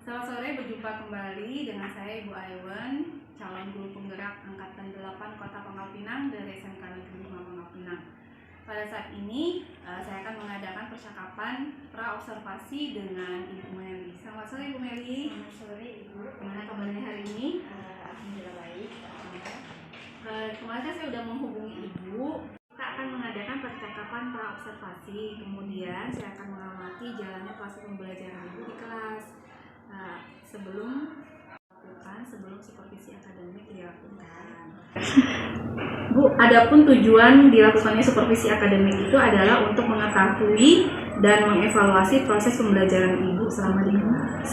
Selamat sore, berjumpa kembali dengan saya Ibu Aiwan, calon guru penggerak Angkatan 8 Kota Pangkal Pinang dari SMK Negeri 5 Pangkal Pinang. Pada saat ini, saya akan mengadakan percakapan pra-observasi dengan Ibu Meli. Selamat sore Ibu Meli. Selamat sore Ibu. Gimana kabarnya hari ini? Alhamdulillah baik. Kemarin saya sudah menghubungi Ibu. Kita akan mengadakan percakapan pra-observasi. Kemudian saya akan mengamati jalannya proses pembelajaran Ibu di kelas. Sebelum supervisi akademik dilakukan. Bu, adapun tujuan dilakukannya supervisi akademik itu adalah untuk mengetahui dan mengevaluasi proses pembelajaran Ibu selama di kelas.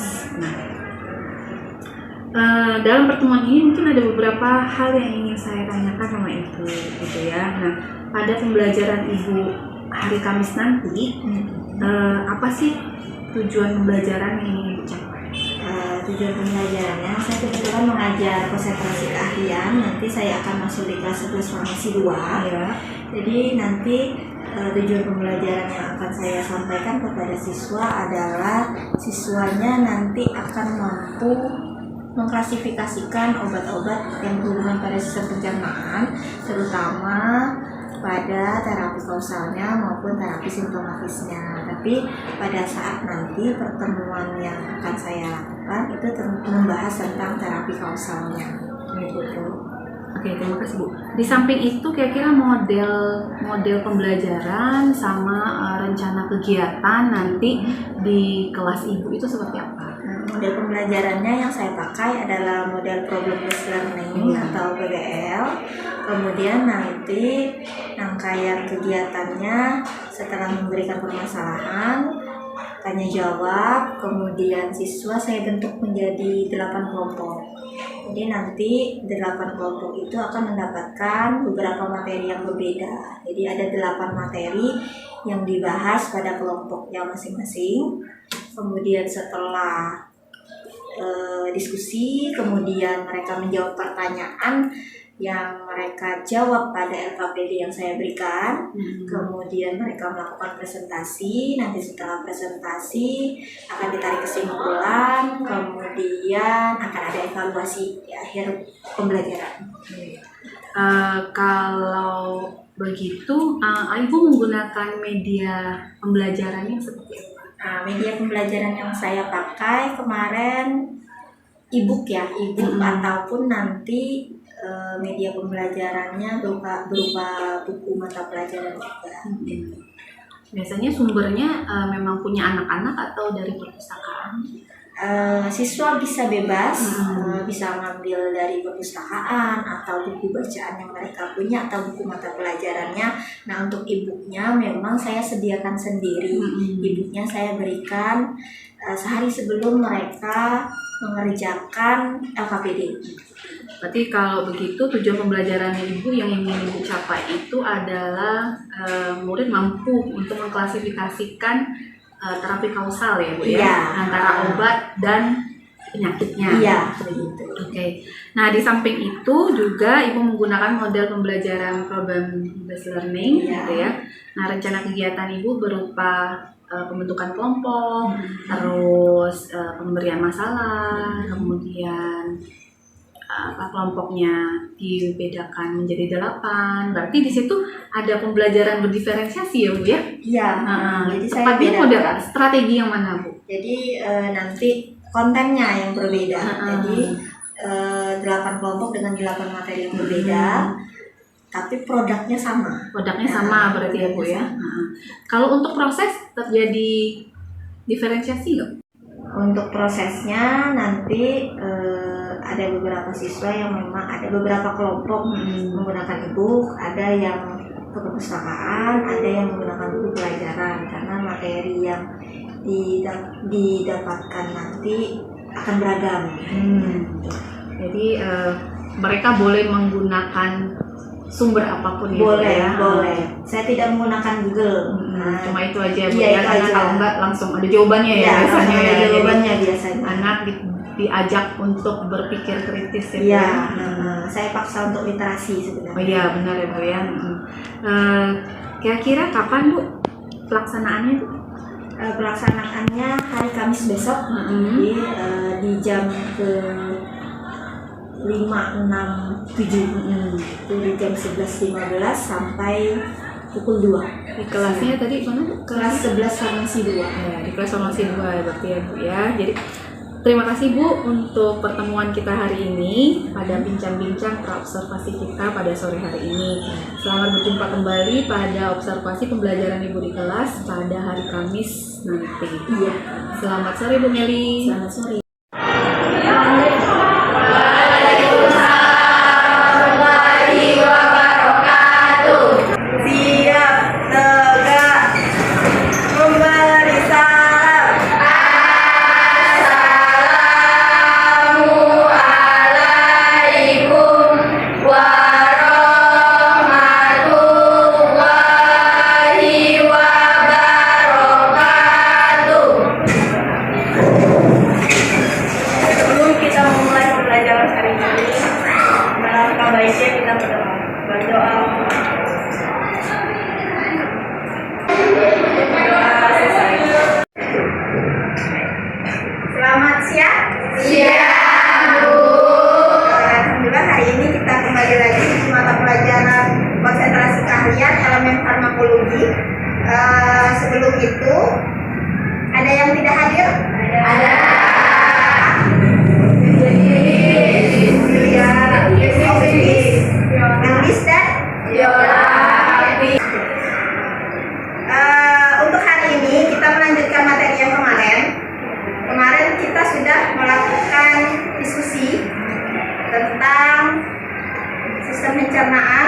Dalam pertemuan ini mungkin ada beberapa hal yang ingin saya tanyakan sama Ibu, gitu ya. Nah, pada pembelajaran Ibu hari Kamis nanti, apa sih tujuan pembelajaran yang ingin Ibu capai? Tujuan pembelajarannya, saya kebetulan mengajar konsentrasi keahlian. Nanti saya akan masuk di kelas 11 farmasi 2 Ya. Jadi nanti tujuan pembelajaran yang akan saya sampaikan kepada siswa adalah siswanya nanti akan mampu mengklasifikasikan obat-obat yang berhubungan pada sistem pencernaan, terutama pada terapi kausalnya maupun terapi simptomatisnya. Tapi pada saat nanti pertemuan yang akan saya lakukan itu membahas tentang terapi kausalnya. Gitu. Oke, terima kasih Bu. Di samping itu kira-kira model pembelajaran sama rencana kegiatan nanti di kelas Ibu itu seperti apa? Model pembelajarannya yang saya pakai adalah model problem based learning atau PBL. Kemudian nanti rangkaian kegiatannya setelah memberikan permasalahan, tanya jawab, kemudian siswa saya bentuk menjadi 8 kelompok. Jadi nanti 8 kelompok itu akan mendapatkan beberapa materi yang berbeda. Jadi ada 8 materi yang dibahas pada kelompoknya masing-masing. Kemudian setelah diskusi, kemudian mereka menjawab pertanyaan yang mereka jawab pada LKPD yang saya berikan. Kemudian mereka melakukan presentasi. Nanti setelah presentasi akan ditarik kesimpulan, kemudian akan ada evaluasi di akhir pembelajaran. Kalau begitu, Ibu menggunakan media pembelajarannya seperti apa? Media pembelajaran yang saya pakai kemarin e-book ya, e-book ataupun nanti media pembelajarannya berupa buku mata pelajaran juga. Biasanya sumbernya memang punya anak-anak atau dari perpustakaan? Siswa bisa bebas, bisa mengambil dari perpustakaan atau buku bacaan yang mereka punya atau buku mata pelajarannya. Nah, untuk e-booknya memang saya sediakan sendiri. E-booknya saya berikan sehari sebelum mereka mengerjakan LKPD. Berarti kalau begitu tujuan pembelajaran Ibu yang ingin Ibu capai itu adalah murid mampu untuk mengklasifikasikan terapi kausal ya Bu ya, antara obat dan penyakitnya. Iya, begitu. Oke. Nah, di samping itu juga Ibu menggunakan model pembelajaran problem based learning gitu ya. Nah, rencana kegiatan Ibu berupa pembentukan kelompok, terus pemberian masalah, kemudian kelompoknya dibedakan menjadi 8. Berarti di situ ada pembelajaran berdiferensiasi ya Bu ya? Iya. Jadi tepatnya model strategi yang mana Bu? Jadi nanti kontennya yang berbeda. Jadi 8 kelompok dengan 8 materi yang berbeda. Tapi produknya sama. Produknya sama berarti ya Bu ya? Kalau untuk proses terjadi diferensiasi nggak? Untuk prosesnya nanti ada beberapa siswa yang memang ada beberapa kelompok menggunakan e-book, ada yang ke perpustakaan, ada yang menggunakan buku pelajaran karena materi yang didapatkan nanti akan beragam. Jadi mereka boleh menggunakan sumber apapun boleh, ya? Boleh. Saya tidak menggunakan Google. Cuma itu aja Bu ya. Karena kalau enggak langsung ada jawabannya ya biasanya. Ada jawabannya Jadi, biasanya. Anak diajak untuk berpikir kritis ya. Iya, saya paksa untuk literasi sebenarnya. Oh iya, benar ya Bu ya. Kira-kira kapan Bu pelaksanaannya Bu? Pelaksanaannya hari Kamis besok, jadi di jam ke 5.6.7, itu di jam 11.15 sampai pukul 2. Di kelasnya tadi mana? Kelas 11 farmasi 2. Ya, di kelas farmasi 2 ya berarti ya Bu ya. Jadi terima kasih Bu untuk pertemuan kita hari ini pada bincang-bincang praobservasi kita pada sore hari ini. Selamat berjumpa kembali pada observasi pembelajaran Ibu di kelas pada hari Kamis nanti. Iya. Selamat sore Bu Meli. Selamat sore. Selamat siang. Siang, Bu. Alhamdulillah hari ini kita kembali lagi di mata pelajaran konsentrasi keahlian elemen farmakologi. Sebelum itu ada yang tidak hadir? Ada. Nulis dan geografi. Untuk hari ini kita melanjutkan materi yang kemarin. Kemarin kita sudah melakukan diskusi tentang sistem pencernaan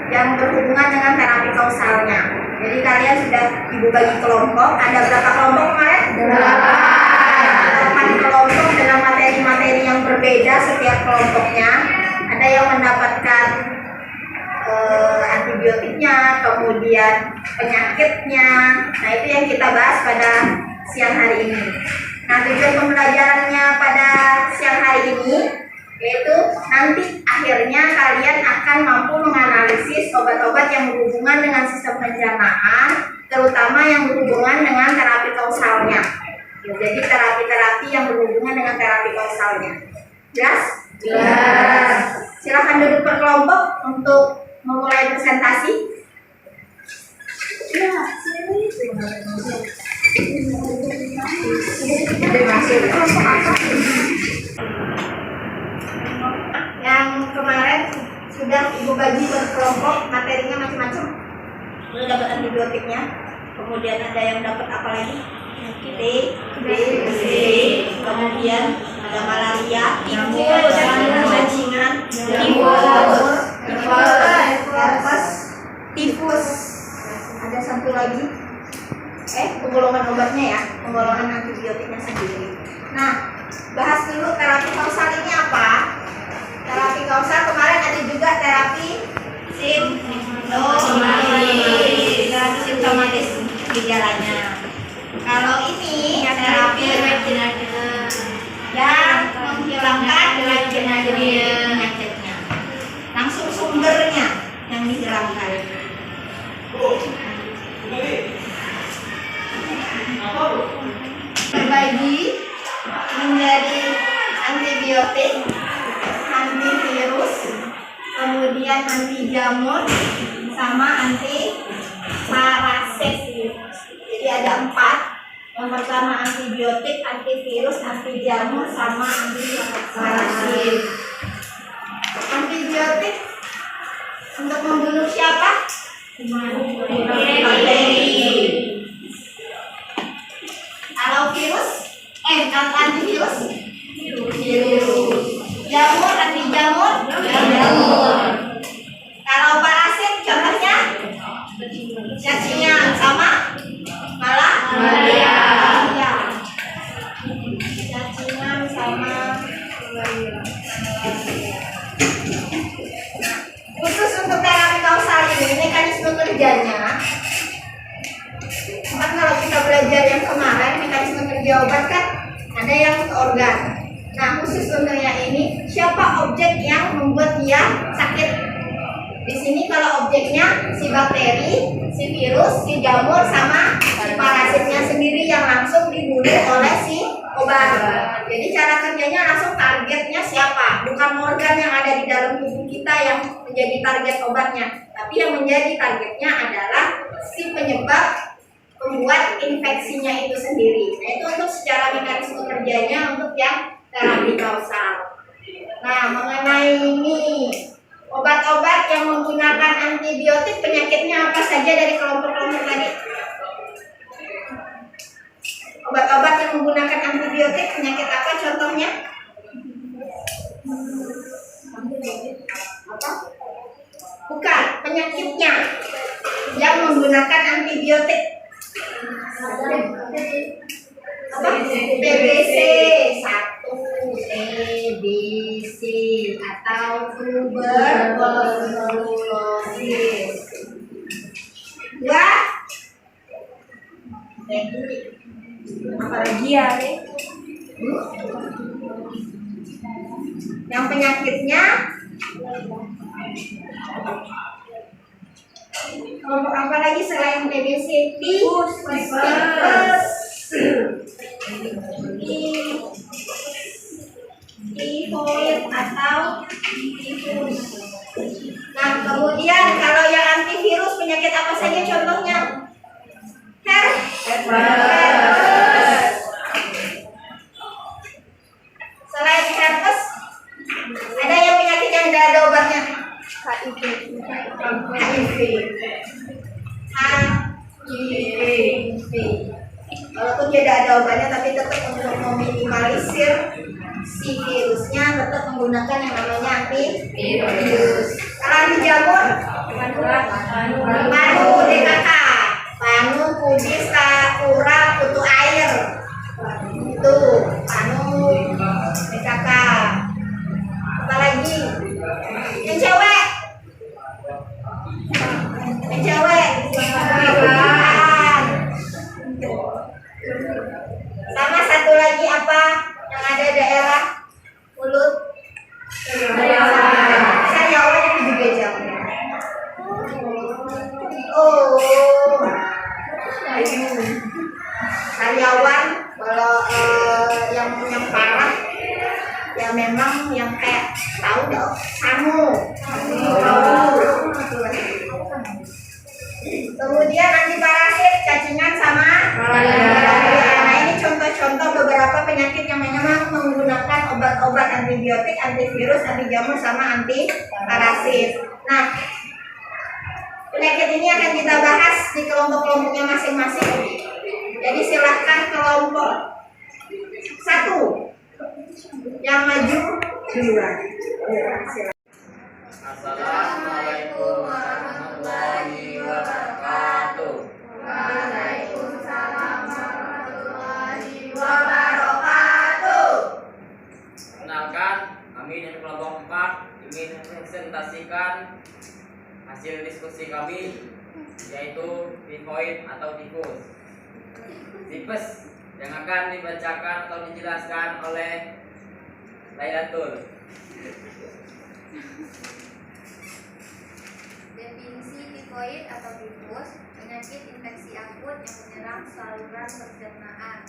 yang berhubungan dengan terapi kausalnya. Jadi kalian sudah Ibu bagi kelompok. Ada berapa kelompok kemarin? 8 kelompok dengan materi-materi yang berbeda setiap kelompoknya. Ada yang mendapatkan antibiotiknya, kemudian penyakitnya. Nah, itu yang kita bahas pada siang hari ini. Nah, tujuan pembelajarannya pada siang hari ini yaitu nanti akhirnya kalian akan mampu menganalisis obat-obat yang berhubungan dengan sistem pencernaan, terutama yang berhubungan dengan terapi kausalnya. Jadi terapi-terapi yang berhubungan dengan terapi kausalnya. Jelas? Jelas. Silakan duduk per kelompok untuk memulai presentasi. Yang kemarin sudah Ibu bagi berkelompok, materinya macam-macam. Udah dapat antibiotiknya, kemudian ada yang dapat apa lagi? TBC, kemudian ada malaria, bajingan, tifus, ada satu lagi. Penggolongan obatnya ya, penggolongan antibiotiknya sendiri. Nah, bahas dulu terapi kausal ini apa? Terapi kausal kemarin ada juga terapi simptomatis gejalanya. Kalau ini terapi yang menghilangkan penyakitnya, langsung sumbernya yang dihilangkan. Terbagi menjadi antibiotik, antivirus, kemudian anti jamur, sama anti parasit. Jadi ada 4. Yang pertama antibiotik, antivirus, anti jamur, sama anti parasit. Antibiotik untuk membunuh siapa? Bakteri. Kalau virus, kalau antivirus, virus. Jamur, anti jamur, jamur. Kalau parasit, contohnya cacingan sama malaria. Cacingan sama malaria. Khusus untuk terapi kausal ini, mekanisme kerjanya. Kan kalau kita belajar yang kemarin mekanisme kerja obat kan ada yang organ. Nah, khusus untuk yang ini, siapa objek yang membuat dia sakit? Di sini kalau objeknya si bakteri, si virus, si jamur, sama si parasitnya sendiri yang dibunuh oleh si obat. Jadi cara kerjanya langsung targetnya siapa? Bukan organ yang ada di dalam tubuh kita yang menjadi target obatnya, tapi yang menjadi targetnya adalah si penyebab pembuat infeksinya itu sendiri. Nah, itu untuk secara mekanisme kerjanya untuk yang terapi kausal. Nah, mengenai ini obat-obat yang menggunakan antibiotik, penyakitnya apa saja dari kelompok-kelompok tadi? Obat-obat yang menggunakan antibiotik, penyakit apa contohnya? Apa? Bukan, penyakitnya yang menggunakan antibiotik. Apa? TBC 1, TBC atau tuberkulosis. 2, Apalagi ya, yang penyakitnya kelompok apa lagi selain TBC? Tipes, tifoid atau tifus. Nah, kemudian kalau yang antivirus, penyakit apa saja contohnya? Herpes. Selain herpes, ada yang penyakit yang tidak ada obatnya? HIV. Walaupun tidak ada obatnya, tapi tetap untuk meminimalisir si virusnya, tetap menggunakan yang namanya antivirus. Kalau anti jamur, panu DKK, panu kudis takura kutu air, itu panu DKK. Apalagi yang cewek, sama satu lagi apa yang ada daerah mulut? Sariawan itu juga jamur. Oh, sariawan kalau yang parah ya memang yang kayak tahu dong, sangu. Kemudian antiparasit, cacingan sama malaria. Nah, ini contoh-contoh beberapa penyakit yang memang menggunakan obat-obat antibiotik, antivirus, anti jamur sama antiparasit. Nah, penyakit ini akan kita bahas di kelompok-kelompoknya masing-masing. Jadi silahkan kelompok 1 yang maju duluan. Assalamualaikum warahmatullahi wabarakatuh. Waalaikumsalam warahmatullahi wabarakatuh. Kenalkan, kami dari kelompok 4 ingin mempresentasikan hasil diskusi kami, yaitu tifoid atau tifus. Tipes yang akan dibacakan atau dijelaskan oleh Lailatul. Definisi tifoid atau tifus, penyakit infeksi akut yang menyerang saluran pencernaan.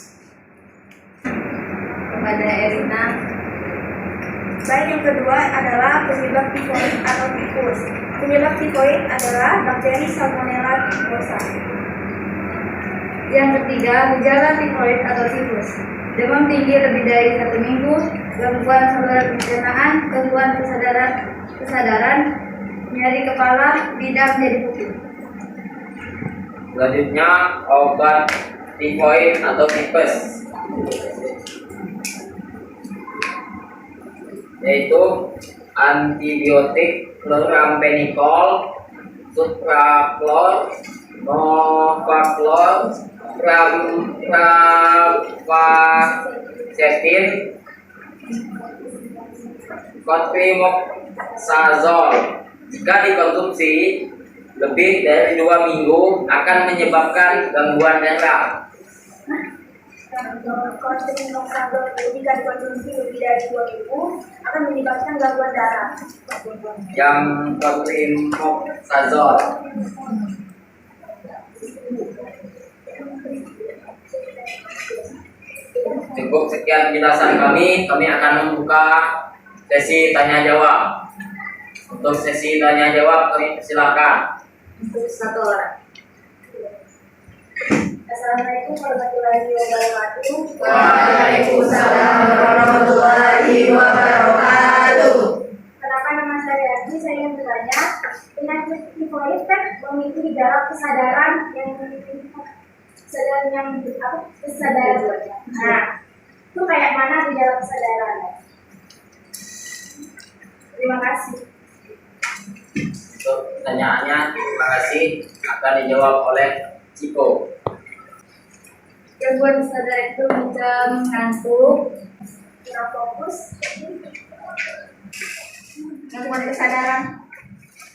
kepada Erina. Baik, yang kedua adalah penyebab tifoid atau tifus. Penyebab tifoid adalah bakteri Salmonella typhosa. Yang ketiga, gejala tifoid atau tifus: demam tinggi lebih dari 1 minggu, gangguan saluran pencernaan, gangguan kesadaran, nyeri kepala, lidah menjadi putih. Selanjutnya, obat tifoid atau tipes, yaitu antibiotik chloramphenicol, supraklor, novaklor, pravacetin, cotrimoxazole. Jika dikonsumsi lebih dari 2 minggu akan menyebabkan gangguan darah. Cotrimoxazole jika dikonsumsi lebih dari 2 minggu akan menyebabkan gangguan darah. Yang cotrimoxazole Cukup sekian penjelasan kami. Kami akan membuka sesi tanya jawab. Untuk sesi tanya jawab kami persilakan. Untuk satu orang. Assalamualaikum warahmatullahi wabarakatuh. Waalaikumsalam warahmatullahi wabarakatuh. Kenapa nama saya Adi? Saya ingin bertanya, penyakit tifoid kan memiliki gejala kesadaran kesadaran. Nah, itu kayak mana gejala kesadarannya? Terima kasih. Untuk pertanyaannya, terima kasih. Akan dijawab oleh Ciko. Gangguan kesadaran itu macam ngantuk, kurang fokus. Gangguan kesadaran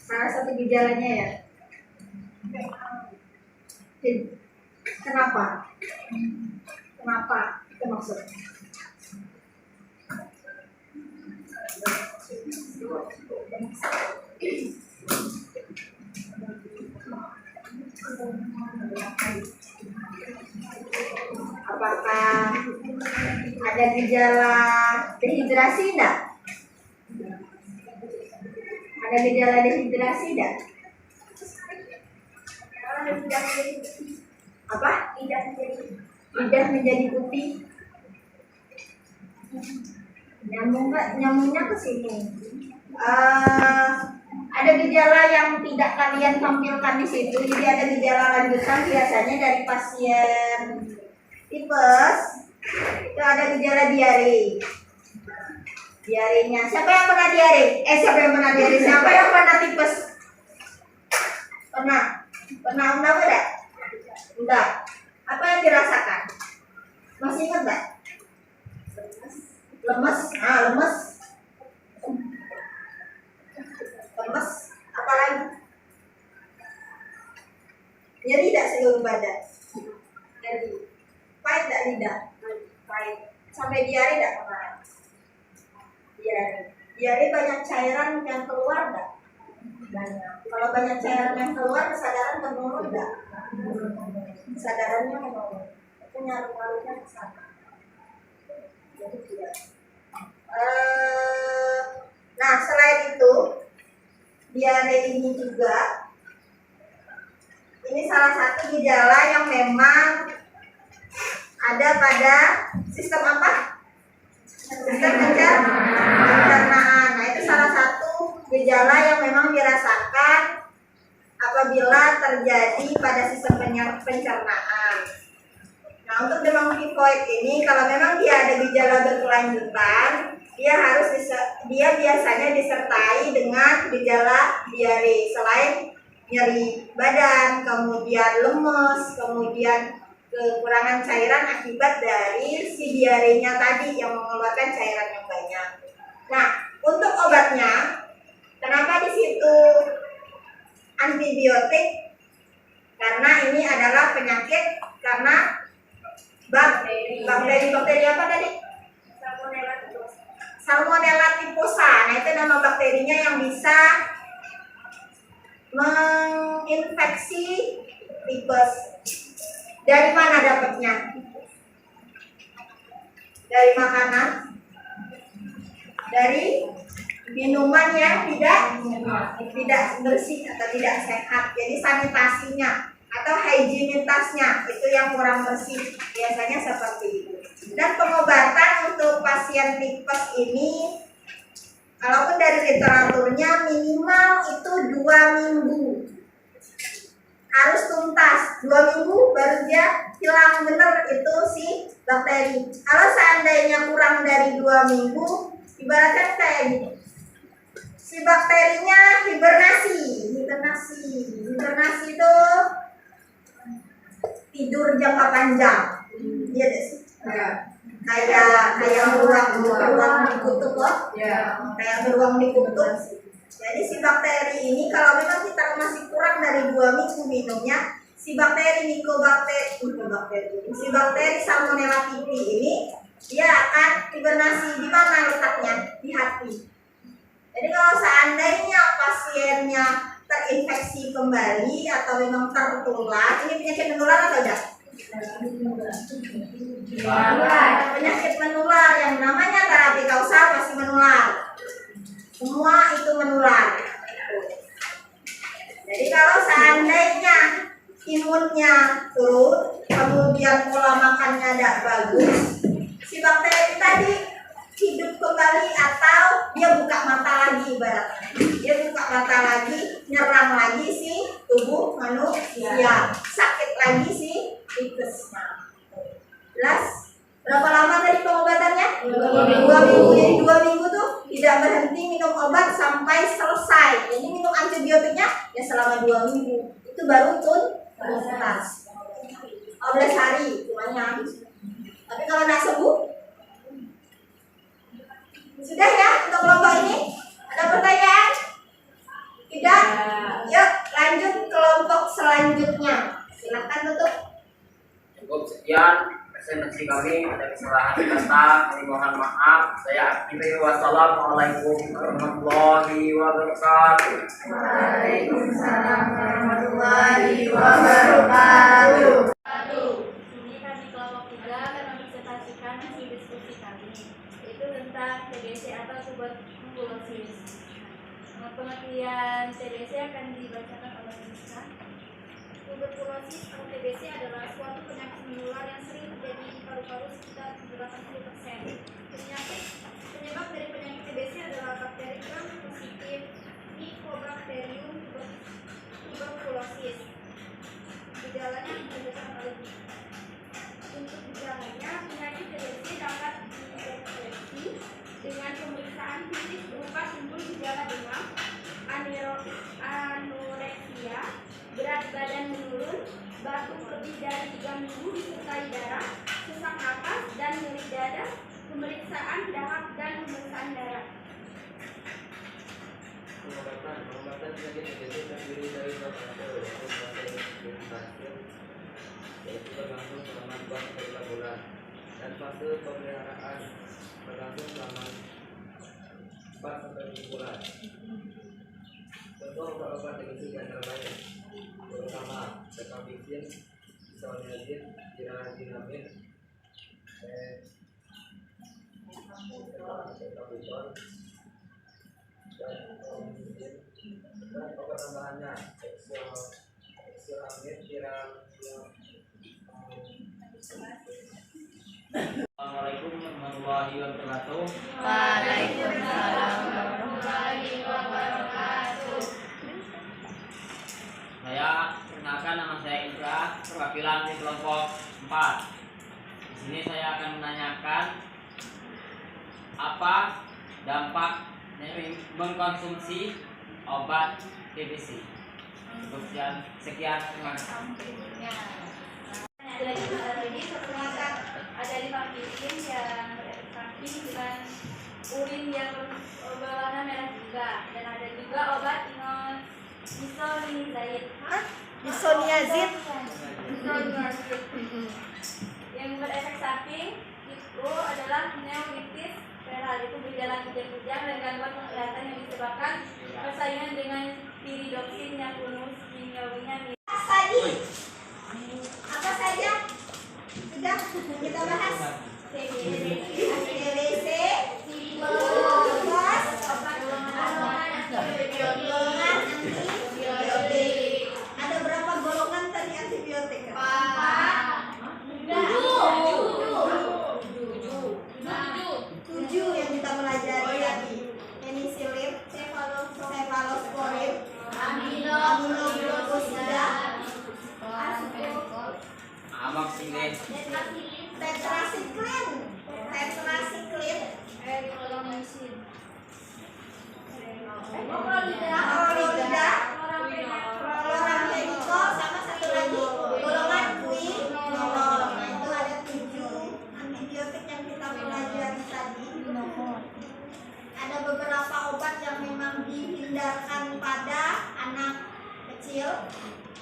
salah satu gejalanya ya. Kenapa? Kenapa? Itu maksudnya. Apakah ada gejala dehidrasi enggak? Ada gejala dehidrasi enggak? Apa? Lidah menjadi putih. Nyambung nggak? Nyambungnya ke sini. Ada gejala yang tidak kalian tampilkan di situ. Jadi ada gejala lanjutan biasanya dari pasien tipes. Itu ada gejala diare. Diarenya. Siapa yang pernah diare? Siapa yang pernah diare? Siapa yang pernah tipes? Pernah. Pernah enggak? Enggak. Apa yang dirasakan? Masih ingat enggak? Lemes. Lemes. Lemes. Apa lagi? Nyeri tidak seluruh badan? Nyeri. Pahit tidak lidah? Pahit. Sampai diare tidak kemarin? Diare. Diare banyak cairan yang keluar enggak? Banyak. Kalau banyak cairan yang keluar, kesadaran menurun enggak? Kesadarannya menurun. Itu ngaruh-ngaruhnya ke sana. Jadi tidak. Nah, selain itu, diare ini juga, ini salah satu gejala yang memang ada pada sistem apa? Sistem pencernaan. Nah, itu salah satu gejala yang memang dirasakan apabila terjadi pada sistem pencernaan. Nah, untuk demam tifoid ini, kalau memang dia ada gejala berkelanjutan, dia biasanya disertai dengan gejala diare. Selain nyeri badan, kemudian lemes, kemudian kekurangan cairan akibat dari si diarenya tadi yang mengeluarkan cairan yang banyak. Nah, untuk obatnya, kenapa di situ antibiotik? Karena ini adalah penyakit karena bakteri apa tadi? Salmonella typhosa. Nah, itu nama bakterinya yang bisa menginfeksi tipes. Dari mana dapatnya? Dari makanan? Dari minuman yang tidak bersih atau tidak sehat. Jadi sanitasinya atau higienitasnya itu yang kurang bersih. Biasanya seperti itu. Dan pengobatan untuk pasien tipes ini, kalaupun dari literaturnya minimal itu 2 minggu. Harus tuntas 2 minggu baru dia hilang benar itu si bakteri. Kalau seandainya kurang dari 2 minggu, ibaratkan kayak gini, si bakterinya hibernasi itu tidur jangka panjang, iya deh sih. Kayak beruang dikutuk loh, kayak beruang dikutuk. Jadi si bakteri ini kalau memang kita masih kurang dari 2 minggu minumnya, si bakteri Salmonella typhi ini dia akan hibernasi. Di mana letaknya? Di hati. Jadi kalau seandainya pasiennya terinfeksi kembali atau memang tertular, ini penyakit menular atau tidak? Penyakit menular yang namanya terapi kausal pasti menular. Semua itu menular. Jadi kalau seandainya imunnya turun, kemudian pola makannya tidak bagus, si bakteri tadi hidup kembali atau dia buka mata lagi ibaratnya. Dia buka mata lagi, nyerang lagi si tubuh manusia, sakit lagi si tipesnya. Jelas? Berapa lama tadi pengobatannya? 2 minggu. Jadi 2 minggu tuh tidak berhenti minum obat sampai selesai. Jadi minum antibiotiknya ya selama 2 minggu. Itu baru tuntas. 12 hari semuanya. Tapi kalau tidak sembuh, sudah ya untuk kelompok ini. Ada pertanyaan? Tidak? Yuk lanjut kelompok selanjutnya. Silakan tutup. Cukup sekian presentasi kami, ada kesalahan kata, kami mohon maaf. Saya akhiri, wassalamualaikum warahmatullahi wabarakatuh. Waalaikumsalam warahmatullahi wabarakatuh. Ini kami kelompok 3 akan mempresentasikan hasil diskusi kami, yaitu tentang TBC atau tuberkulosis. Pengertian TBC akan dibacakan oleh Nisa. Tuberkulosis atau TBC adalah suatu penyakit menular yang sering terjadi di paru-paru sekitar 80%. Penyebab dari penyakit TBC adalah bakteri gram-positif Mycobacterium tuberculosis. Gejalanya berdasarkan oleh untuk gejalanya, penyakit TBC dapat dideteksi dengan pemeriksaan fisik berupa timbul gejala demam, anoreksia, berat badan menurun, batuk lebih dari 3 minggu disertai darah, sesak napas dan nyeri dada, pemeriksaan dahak dan pemeriksaan darah. Pengobatan penyakit TBC terdiri dari beberapa fase, yaitu berlangsung selama 2-3 bulan, dan fase pemeliharaan berlangsung selama 4-7 bulan. Contoh obat-obat TBC yang terbaik terutama ceftriaxone, isoniazid, tiradinamid, dan obat tambahannya eksoamid, Assalamualaikum warahmatullahi wabarakatuh. Waalaikumsalam warahmatullahi wabarakatuh. Saya perkenalkan, nama saya Indra, perwakilan di kelompok 4. Di sini saya akan menanyakan apa dampak dari mengkonsumsi obat TBC. Sekian terima kasih. Ada rifampicin yang berefek samping dengan urin yang berwarna merah juga, dan ada juga obat isoniazid. Isoniazid. Yang berefek samping itu adalah neuritis feral, itu berjalan kejang-kejang dan gangguan penglihatan yang disebabkan persaingan dengan piridoksin yang rumus kimiawinya. Apa saja? Sudah kita bahas. TBC, tuberkulosis, golongan antibiotik. Ada berapa golongan tadi antibiotik? 7 yang kita pelajari tadi. Penicillin, cephalosporin, aminoglucosida, Amoxicillin, tetrasiklin, Chlorida, chloramphenicol, sama satu lagi golongan quinolol. Nah, itu ada 7 antibiotik yang kita pelajari tadi. Ada beberapa obat yang memang dihindarkan pada anak kecil,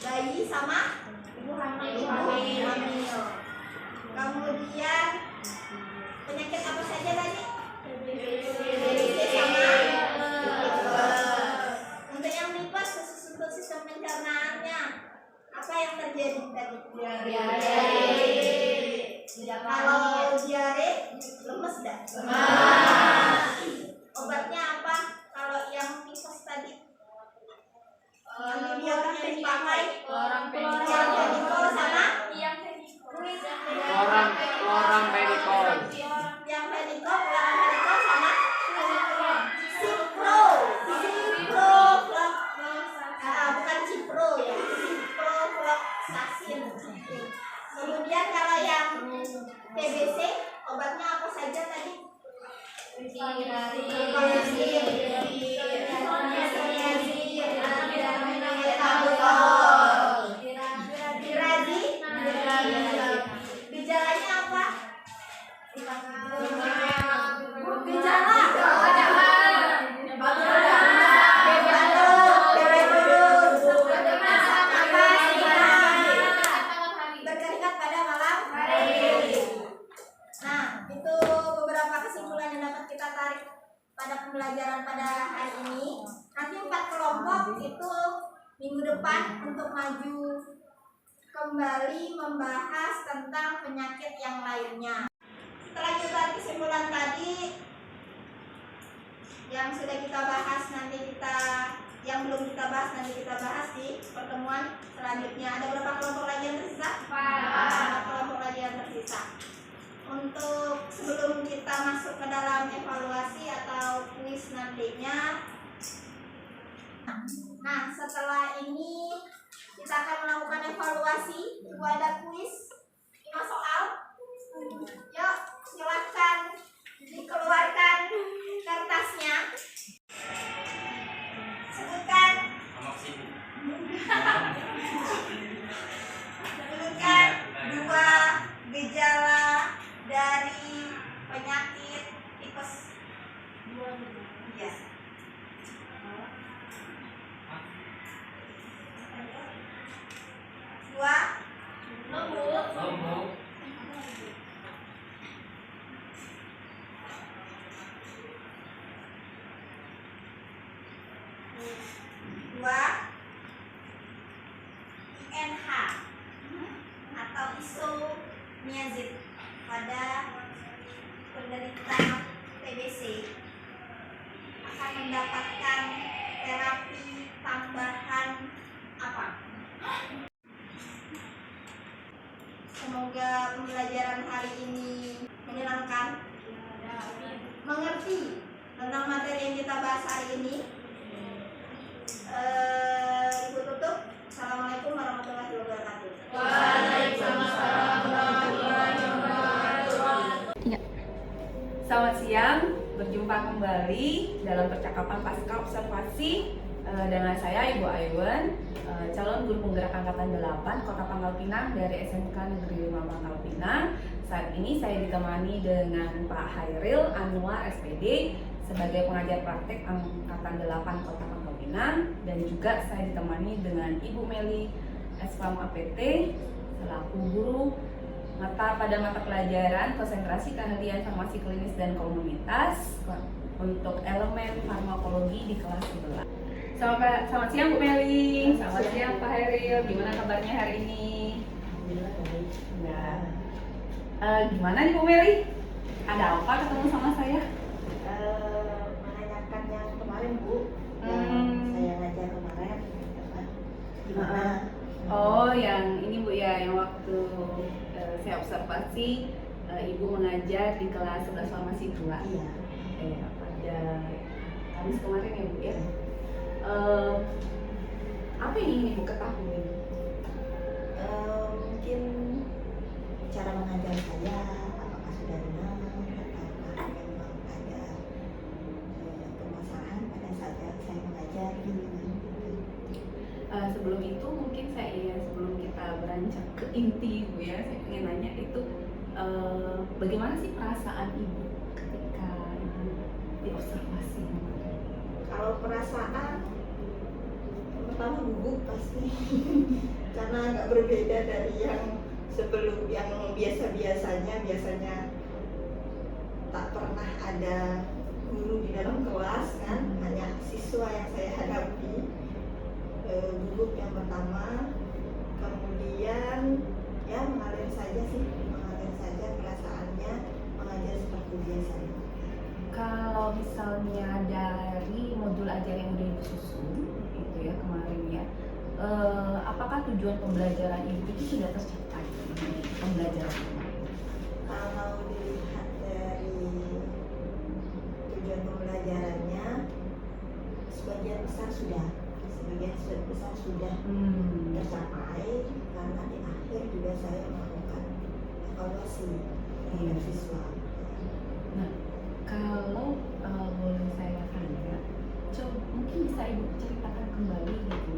bayi sama ibu hamil. Kemudian penyakit apa saja tadi? TBC sama tipes. Untuk yang tipes, khusus untuk sistem pencernaannya, apa yang terjadi tadi? Diare. TBC, obatnya apa saja tadi? Gejalanya apa? Berkeringat pada malam hari. Nah, itu beberapa kesimpulan yang dapat kita tarik pada pembelajaran pada hari ini. Nanti 4 kelompok itu minggu depan untuk maju kembali membahas tentang penyakit yang lainnya. Setelah kita kesimpulan tadi yang sudah kita bahas, yang belum kita bahas nanti kita bahas di pertemuan selanjutnya. Ada berapa kelompok lagi yang tersisa? 4 kelompok lagi yang tersisa. Untuk sebelum kita masuk ke dalam evaluasi atau kuis nantinya, nah setelah ini kita akan melakukan evaluasi. Ada kuis 5 soal. Yuk silakan dikeluarkan kertasnya. Sebutkan sebutkan 2 gejala dari penyakit tipes 2. Iya. Dua. INH atau isoniazid pada penderita TBC akan mendapatkan terapi tambahan apa? Semoga pembelajaran hari ini menyenangkan, mengerti tentang materi yang kita bahas hari ini. Ibu tutup. Assalamualaikum warahmatullahi wabarakatuh. Waalaikumsalam warahmatullahi wabarakatuh. Selamat siang, berjumpa kembali dalam percakapan pasca observasi dengan saya Ibu Aiwen, calon guru penggerak angkatan 8 Kota Pangkal Pinang dari SMK Negeri 5 Pangkal Pinang. Saat ini saya ditemani dengan Pak Hairil Anwar SPD sebagai pengajar praktek angkatan 8 Kota Pangkal Pinang, dan juga saya ditemani dengan Ibu Meli SFAM APT selaku guru pada mata pelajaran konsentrasi keahlian farmasi klinis dan komunitas untuk elemen farmakologi di kelas 11. Selamat siang Bu Meli, selamat siang Pak Hairil, gimana kabarnya hari ini? Gimana nih Bu Meli? Ada apa ketemu sama saya? Menanyakan yang kemarin Bu, yang saya ngajar kemarin, gimana? Oh, yang ini Bu ya, yang waktu saya observasi Ibu mengajar di kelas 11 farmasi 2. Iya. Pada Kamis kemarin ya Bu ya. Apa yang ingin Ibu ketahui? Mungkin cara mengajar saya apakah sudah benar atau memang ada permasalahan pada saat saya mengajar Sebelum itu mungkin sebelum kita beranjak ke inti Bu ya, saya ingin nanya itu bagaimana sih perasaan Ibu ketika Ibu diobservasi? Kalau perasaan pertama gugup pasti karena agak berbeda dari yang sebelum, yang biasanya tak pernah ada guru di dalam kelas kan, hanya siswa yang saya hadapi. Gugup yang pertama, kemudian ya mengalir saja perasaannya, mengajar seperti biasanya. Kalau misalnya dari modul ajar yang udah Ibu susun itu ya kemarin ya, apakah tujuan pembelajaran Ibu itu sudah tercapai di pembelajaran kemarin? Kalau dilihat dari tujuan pembelajarannya, sebagian besar sudah tercapai, karena di akhir juga saya melakukan evaluasi terhadap siswa. Nah, kalau boleh saya tanya, coba mungkin bisa Ibu ceritakan kembali gitu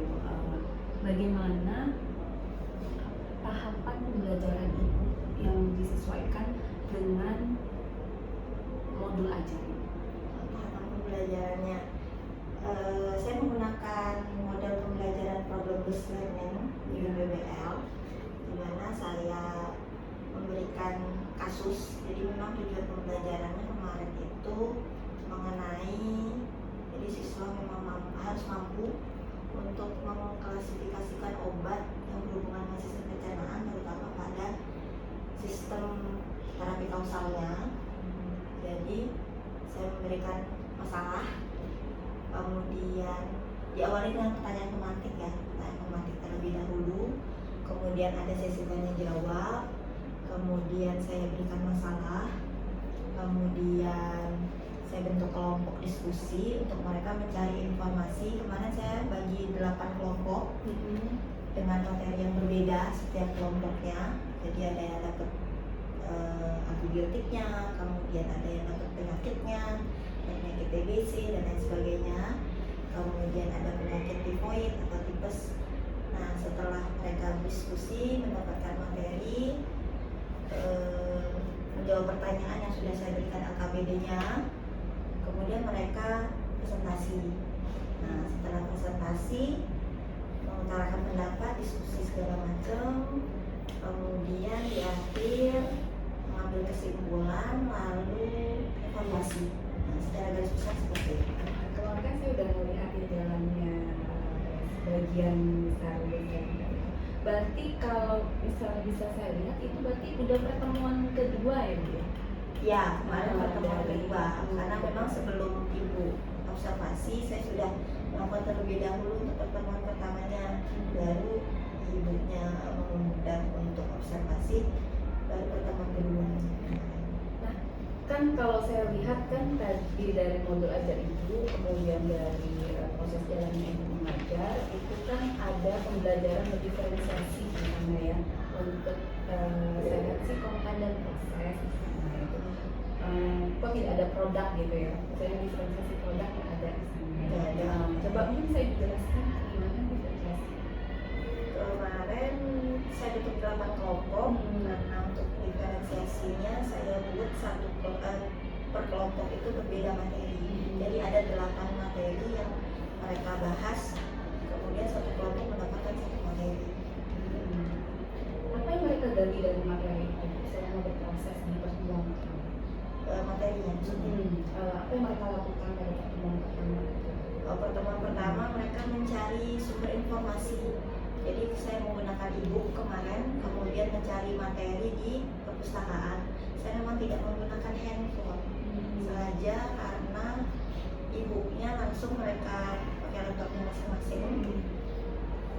bagaimana tahapan pembelajaran Ibu yang disesuaikan dengan modul ajar ini. Tahapan pembelajarannya, saya menggunakan model pembelajaran problem based learning di BBL, di mana saya memberikan kasus. Jadi memang tujuan pembelajarannya kemarin itu mengenai, jadi siswa memang harus mampu untuk mengklasifikasikan obat yang berhubungan dengan sistem pencernaan, terutama pada sistem terapi kausalnya. Jadi saya memberikan masalah, kemudian diawali dengan pertanyaan pemantik ya, pertanyaan pemantik terlebih dahulu, kemudian ada sesi tanya jawab, kemudian saya berikan masalah, kemudian saya bentuk kelompok diskusi untuk mereka mencari informasi. Kemarin saya bagi 8 kelompok dengan materi yang berbeda setiap kelompoknya. Jadi ada yang dapat antibiotiknya, kemudian ada yang dapat penyakitnya, penyakit TBC dan lain sebagainya, kemudian ada penyakit tifoid atau tipes. Nah, setelah mereka diskusi mendapatkan materi, menjawab pertanyaan yang sudah saya berikan AKBD-nya, kemudian mereka presentasi. Nah, setelah presentasi mengutarakan pendapat, diskusi segala macam, kemudian di akhir mengambil kesimpulan lalu evaluasi. Nah, secara garis besar seperti itu. Keluarga saya udah melihat di jalannya sebagian besar dari. Berarti kalau misalnya bisa saya lihat itu berarti udah pertemuan kedua ya Bu? Ya, kemarin pertemuan kedua, karena memang sebelum Ibu observasi saya sudah melakukan terlebih dahulu untuk pertemuan pertamanya, baru Ibunya mengundang untuk observasi, baru pertemuan kedua. Nah, kan kalau saya lihat kan tadi dari modul ajar Ibu, kemudian dari proses jalannya Ibu mengajar, itu kan ada pembelajaran berdiferensiasi di sana ya, untuk saya lihat sih konten dan proses di sana itu. Kok tidak ada produk gitu ya? Misalnya diferensiasi produk yang ada di sana. Nggak ada. Coba mungkin saya dijelaskan gimana diferensiasi. Kemarin saya bentuk 8 kelompok, karena untuk diferensiasinya saya buat per kelompok itu berbeda materi. Jadi ada 8 materi yang mereka bahas, kemudian satu kelompok mendapatkan 1 materi. Apa yang mereka gali dari materi itu selama berproses di pertemuan pertama? Materinya Apa yang mereka lakukan pada pertemuan pertama itu? Pertemuan pertama mereka mencari sumber informasi. Jadi saya menggunakan e-book kemarin, kemudian mencari materi di perpustakaan. Saya memang tidak menggunakan handphone saja karena e-booknya langsung mereka pakai laptopnya masing-masing.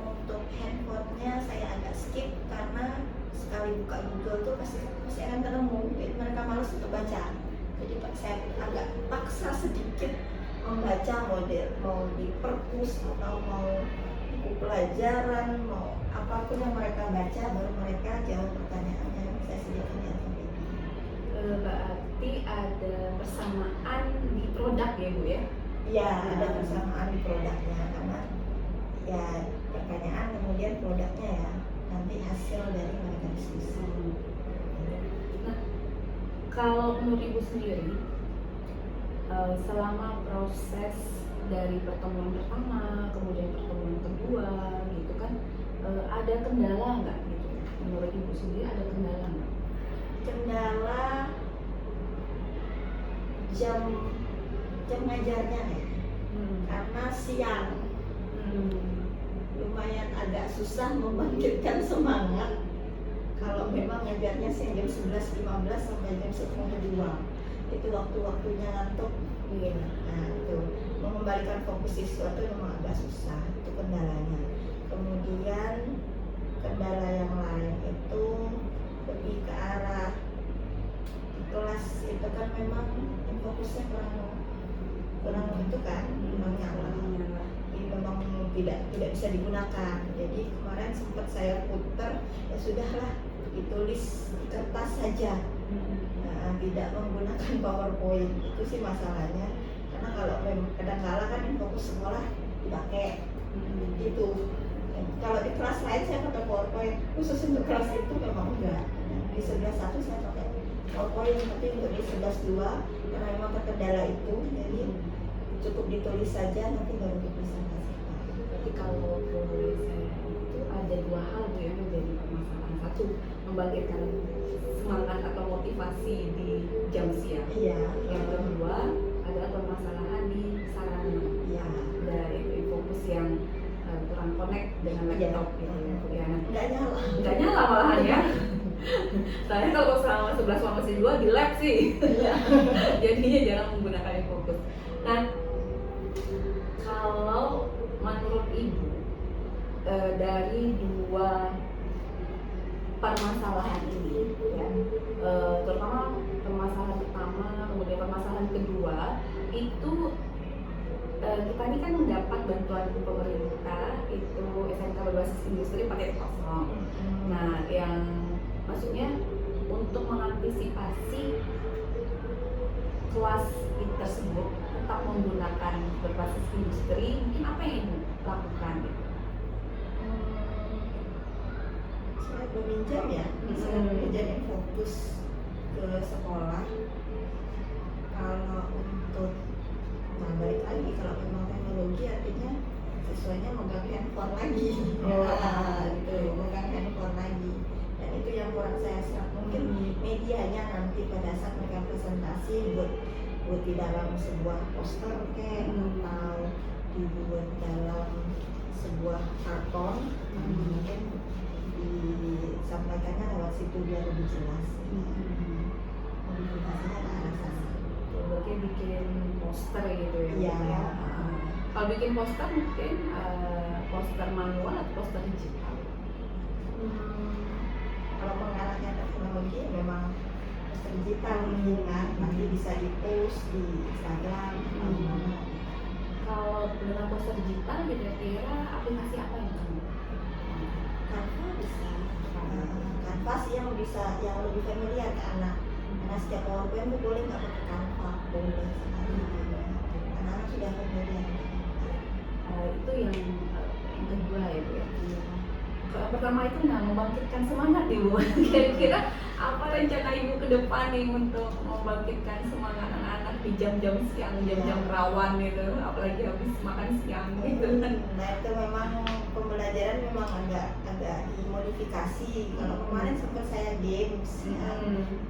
Untuk handphonenya saya agak skip karena sekali buka Google tuh pasti akan ketemu. Jadi mereka malas untuk baca. Jadi saya agak paksa sedikit membaca model, mau di perpus atau mau buku pelajaran, mau apapun yang mereka baca, baru mereka jawab pertanyaannya yang saya sediakan di AKBD. Berarti ada persamaan di produk ya Bu ya? Iya, ada persamaan di produknya karena ya pertanyaan kemudian produknya ya nanti hasil dari mereka diskusi. Nah, kalau menurut Ibu sendiri, selama proses dari pertemuan pertama, kemudian pertemuan kedua, gitu kan, ada kendala nggak gitu? Menurut Ibu sendiri ada kendala nggak? Kendala jam ngajarnya ya, karena siang lumayan agak susah membangkitkan semangat kalau memang ngajarnya siang jam 11.15 sampai jam 10.02. Itu waktu-waktunya ngantuk. Iya. Nah itu mengembalikan fokus siswa itu memang agak susah, itu kendalanya. Kemudian kendala yang lain itu lebih ke arah di kelas itu kan memang fokusnya kurang itu kan, kurang nyala. Jadi memang tidak bisa digunakan. Jadi kemarin sempat saya putar, ya sudahlah ditulis di kertas saja. Nah, tidak menggunakan PowerPoint, itu sih masalahnya. Karena kalau kadang-kala kan fokus sekolah dipakai itu. Kalau di kelas lain saya pakai PowerPoint, khusus untuk kelas itu memang enggak. Di 11.1 saya pakai PowerPoint, tapi untuk di 11.2 karena memang terkendala itu, jadi cukup ditulis saja, nanti baru dipresentasikan. Berarti kalau menurut saya itu ada dua hal tuh yang menjadi permasalahan. Satu, membangkitkan semangat atau motivasi di jam siang. Iya. Yang kedua adalah permasalahan di sarana. Iya. Dari fokus yang kurang connect dengan laptop gitu ya. Enggak nyala. Nggak nyala malahan ya. Saya kalau selama 11 sama masih 2 di lab sih. Jadinya jarang menggunakan yang fokus. Nah, kalau menurut Ibu dari dua permasalahan ini ya, terutama permasalahan pertama kemudian permasalahan kedua itu kita ini kan mendapat bantuan pemerintah itu SMK berbasis industri 4.0. Nah, yang maksudnya untuk mengantisipasi kelas tersebut tetap menggunakan berbasis industri, mungkin apa yang Ibu lakukan? Saya meminjam ya, saya meminjam yang fokus ke sekolah. Kalau untuk balik lagi, kalau memang teknologi artinya siswanya megang handphone lagi. Gitu, megang handphone lagi. Dan itu yang kurang saya serap. Mungkin medianya nanti pada saat mereka presentasi buat di dalam sebuah poster atau dibuat dalam sebuah karton, mungkin disampaikannya lewat situ biar lebih jelas. Komunikasinya ke arah sana. Berarti bikin poster gitu ya? Iya. Kalau bikin poster mungkin poster manual atau poster digital? Kalau pengarahnya teknologi memang poster digital mungkin kan, nanti bisa di-post di Instagram atau di mana. Kalau dengan poster digital kira-kira aplikasi apa yang kamu? Canva bisa, Canva sih yang bisa, yang lebih familiar ke anak. Karena setiap PowerPoint itu boleh nggak pakai Canva, boleh sekali. Karena anak sudah familiar. Itu yang kedua ya Bu ya. Kalau pertama itu membangkitkan semangat Ibu. Kira-kira apa rencana Ibu ke depan nih untuk membangkitkan semangat anak-anak di jam-jam siang, jam-jam rawan gitu, apalagi habis makan siang gitu kan? Nah itu memang pembelajaran memang agak dimodifikasi. Kalau kemarin sempat saya games,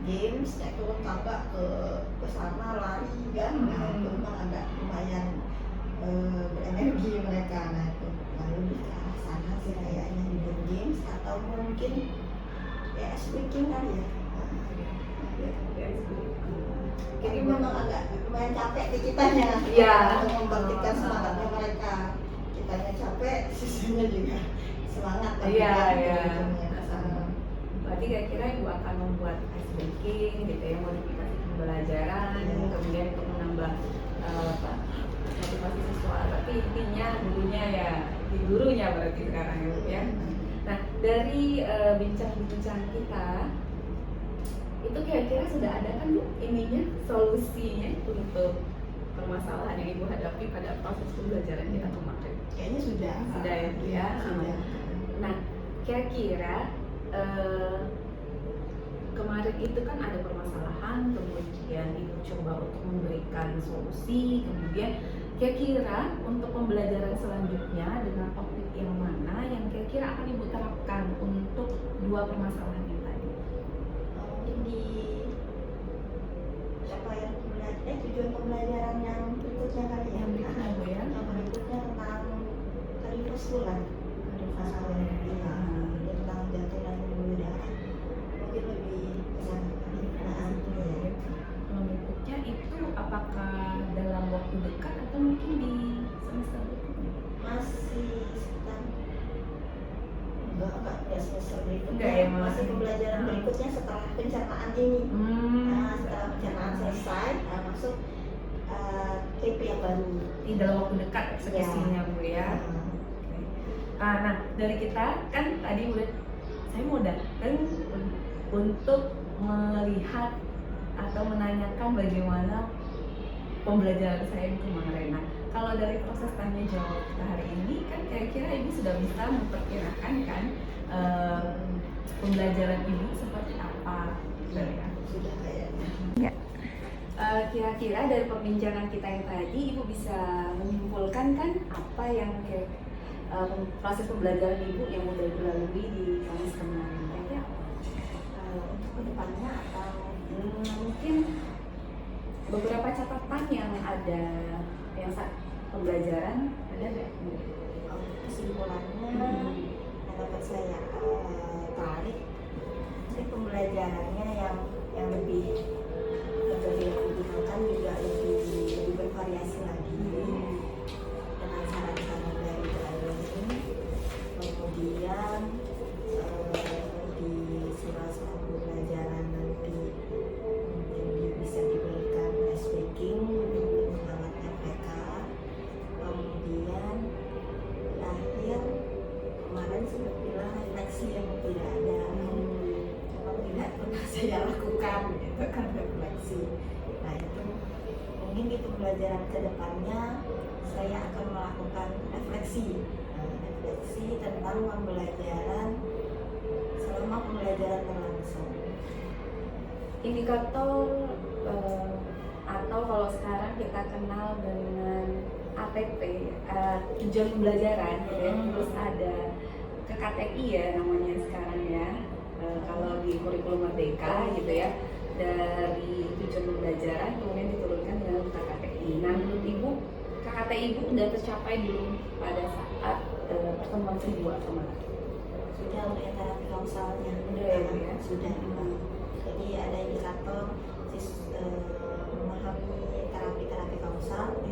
games naik turun tangga ke sana lari kan, nah itu memang agak lumayan berenergi mereka. Nah itu lebih ke arah sana sih kayaknya di games atau mungkin ya speaking kali ya. Jadi memang agak lumayan capek di kitanya untuk membangkitkan semangatnya mereka. Kitanya capek, sisanya juga semangat. Berarti kira-kira Ibu akan membuat ice breaking gitu ya, modifikasi pembelajaran, kemudian untuk menambah motivasi siswa. Tapi intinya gurunya ya, di gurunya berarti sekarang ya Bu ya. Nah, dari bincang-bincang kita itu kira-kira sudah ada kan Bu ininya, solusinya untuk permasalahan yang Ibu hadapi pada proses pembelajaran kita kemarin? Kayaknya sudah ya Bu ya. Sudah. Nah, kira-kira kemarin itu kan ada permasalahan, kemudian Ibu coba untuk memberikan solusi, kemudian kira-kira untuk pembelajaran selanjutnya dengan topik yang mana yang kira-kira akan Ibu terapkan untuk dua permasalahan yang tadi? Mungkin di tujuan pembelajaran yang berikutnya kali ya. Yang berikutnya Bu ya? Yang berikutnya tentang kardiovaskular. Tentang jantung dan pembuluh darah. Mungkin lebih kesana kali. Yang berikutnya itu apakah dalam waktu dekat atau mungkin di semester berikutnya? Masih sekitar enggak semester berikutnya. Enggak ya, masih pembelajaran berikutnya setelah pencernaan ini. Nah, setelah pencernaan selesai, masuk TP yang baru. Di dalam waktu dekat eksekusinya Bu ya. Nah, dari kita kan tadi udah saya mau datang untuk melihat atau menanyakan bagaimana pembelajaran saya yang kemarin. Nah, kalau dari proses tanya jawab kita hari ini kan kira-kira ibu sudah bisa memperkirakan kan pembelajaran ibu seperti apa, ya? Sudah kayaknya. Ya. Kira-kira dari perbincangan kita yang tadi ibu bisa menyimpulkan kan apa yang proses pembelajaran ibu yang udah dilalui di Kamis kemarin, kayaknya untuk kedepannya atau mungkin beberapa catatan yang ada yang saat pembelajaran ada nggak? Kesimpulannya yang dapat saya tarik ini pembelajarannya yang lebih digunakan juga lebih bervariasi lagi dengan saran-saran dari ini. Kemudian di sela-sela pembelajaran nanti mungkin bisa diberikan ice breaking untuk menghangatkan mereka. Kemudian di akhir kemarin sudah bilang refleksi yang tidak ada, memang tidak pernah saya lakukan gitu kan, refleksi. Nah itu mungkin di pembelajaran kedepannya saya akan melakukan refleksi tentang pembelajaran selama pembelajaran berlangsung. Indikator atau kalau sekarang kita kenal dengan ATP, tujuan pembelajaran, ya. Terus ada KKTI ya namanya sekarang ya, kalau di kurikulum Merdeka gitu ya, dari tujuan pembelajaran kemudian diturunkan dengan KKTI. Nah menurut ibu, KKTI ibu udah tercapai belum pada saat pertemuan kedua kemarin? Sudah untuk yang terapi kausalnya Udah ya? Sudah. Jadi ada indikator memahami terapi kausal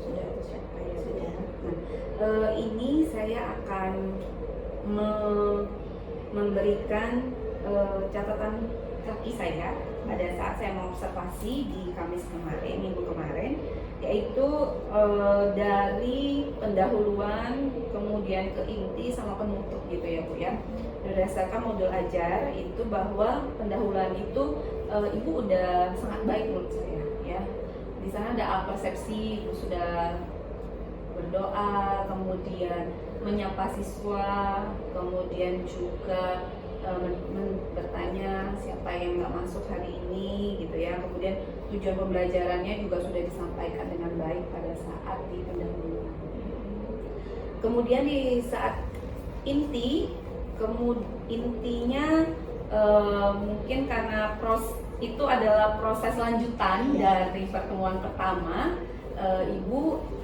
Sudah tercapai ya? sudah. Nah, ini saya akan memberikan catatan kaki saya pada saat saya mengobservasi di Kamis kemarin, minggu kemarin, yaitu dari pendahuluan kemudian ke inti sama penutup gitu ya Bu ya. Berdasarkan modul ajar itu bahwa pendahuluan itu Ibu udah sangat baik menurut saya ya. Di sana ada persepsi, Ibu sudah berdoa, kemudian menyapa siswa, kemudian juga bertanya siapa yang nggak masuk hari ini gitu ya. Kemudian tujuan pembelajarannya juga sudah disampaikan dengan baik pada saat di pendahuluan. Kemudian di saat inti, intinya mungkin karena itu adalah proses lanjutan dari pertemuan pertama, Ibu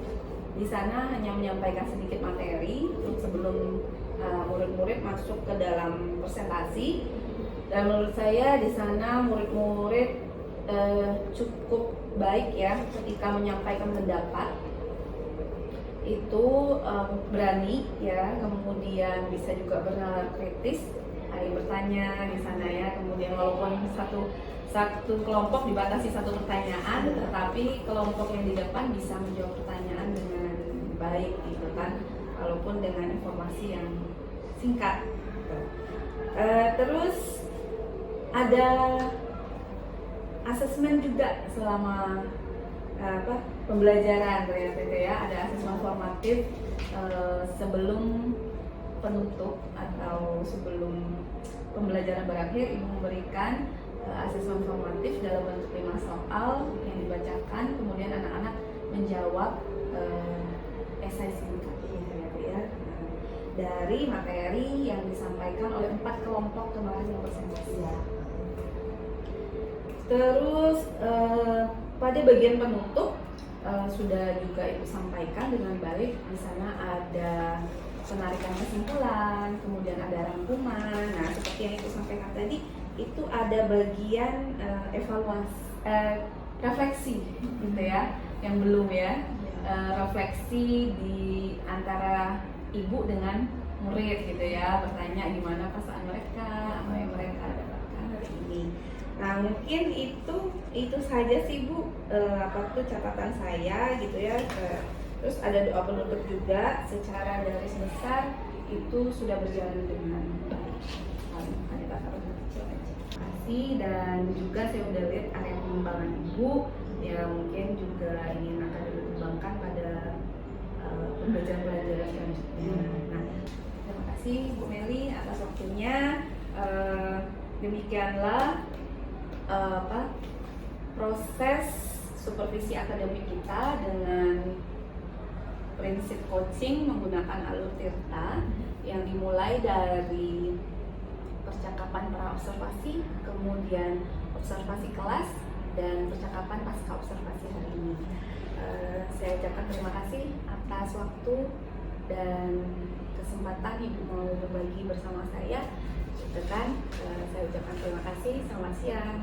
di sana hanya menyampaikan sedikit materi sebelum murid-murid masuk ke dalam presentasi, dan menurut saya di sana murid-murid cukup baik ya ketika menyampaikan pendapat itu, berani ya, kemudian bisa juga bernalar kritis, ada yang bertanya di sana ya, kemudian walaupun satu kelompok dibatasi satu pertanyaan, tetapi kelompok yang di depan bisa menjawab pertanyaan dengan baik gitu kan, walaupun dengan informasi yang singkat. Terus ada asesmen juga selama pembelajaran ternyata ya, ada asesmen formatif sebelum penutup atau sebelum pembelajaran berakhir. Ibu memberikan asesmen formatif dalam bentuk 5 soal yang dibacakan, kemudian anak-anak menjawab esai singkat ya, dari materi yang disampaikan oleh 4 kelompok kemarin yang presentasi ya. Terus pada bagian penutup sudah juga Ibu sampaikan dengan baik. Di sana ada penarikan kesimpulan, kemudian ada rangkuman. Nah, seperti yang Ibu sampaikan tadi, itu ada bagian evaluasi, refleksi gitu ya, yang belum ya, refleksi di antara Ibu dengan murid gitu ya, bertanya gimana perasaan mereka, apa yang mereka dapatkan hari ini. Nah mungkin itu saja sih Bu, catatan saya gitu ya. Terus ada doa penutup juga, secara garis besar itu sudah berjalan dengan baik. kasih, dan juga saya udah lihat area pengembangan Ibu yang mungkin juga ingin akan dikembangkan pada pembelajaran selanjutnya. Nah, terima kasih Bu Meli atas waktunya. Demikianlah proses supervisi akademik kita dengan prinsip coaching menggunakan alur Tirta yang dimulai dari percakapan pra-observasi, kemudian observasi kelas, dan percakapan pasca observasi hari ini. Saya ucapkan terima kasih atas waktu dan kesempatan Ibu mau berbagi bersama saya. Saya ucapkan terima kasih. Selamat siang.